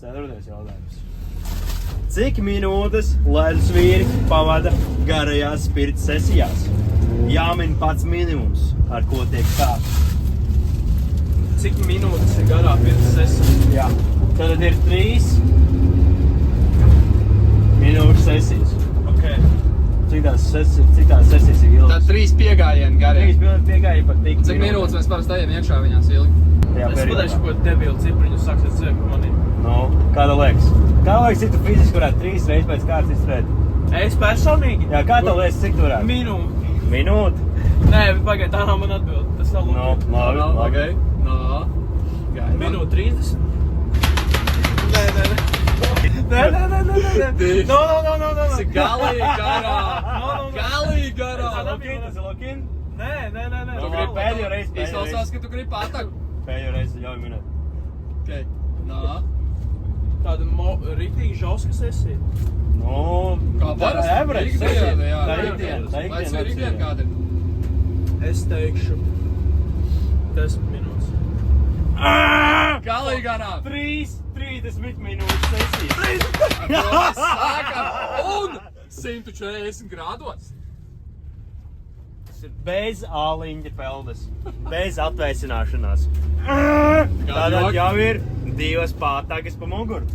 Ceturtais jautājums. Cik minūtes ledus vīri pavada garajās spirta sesijās? Jāmin pats minimums, ar ko tiek sākts. Cik minūtes ir garā pirms sesijas? Jā. Tad ir 3 minūšu sesijas. Ok. Cik tās sesijas ir ilgas? Tad 3 piegājieni 3 garīgi. minūtes piegāja pat tik Cik minūtes mēs parasti ejam iekšā viņās ilgi? tajā Es periodā? pateikšu, ko debilu cipriņu sāksiet sevi, ka man ir. Nu, kāda liekas? Kā liekas, cik tu fiziski varētu 3 reizes pēc kārtas izturēt? Es personīgi? Jā, kā tev liekas, cik tu varētu? Minūti. Minūti? Nē, pagaid, tā nav man atbild. Tas nav Nu, labi. labi. No. Gaidām. Minūte 30. Nē. No. Cik galīgi garā. No. Galīgi garā. Lokin, tas ir Lokin? Nē. Tu gribi pēdējo reizi, Izklausās, ka tu gribi patakt. Pēdējo reizi ļauj minēt. Okay. No. Tāda rīktīgi žauska sesija. Nu, Kā parasti. average Ikdiena, sesija. jā. Tā ikdiena. Vai tas ir ikdiena kāda ir? Es teikšu 10 minūtes. Galīgi garā. 30 minūtes sesija. Mēs sākam un 140 grādos. Tas ir bez āliņa peldes. Bez atvēsināšanās. Tātad joki? jau ir 2 pātagas pa muguru.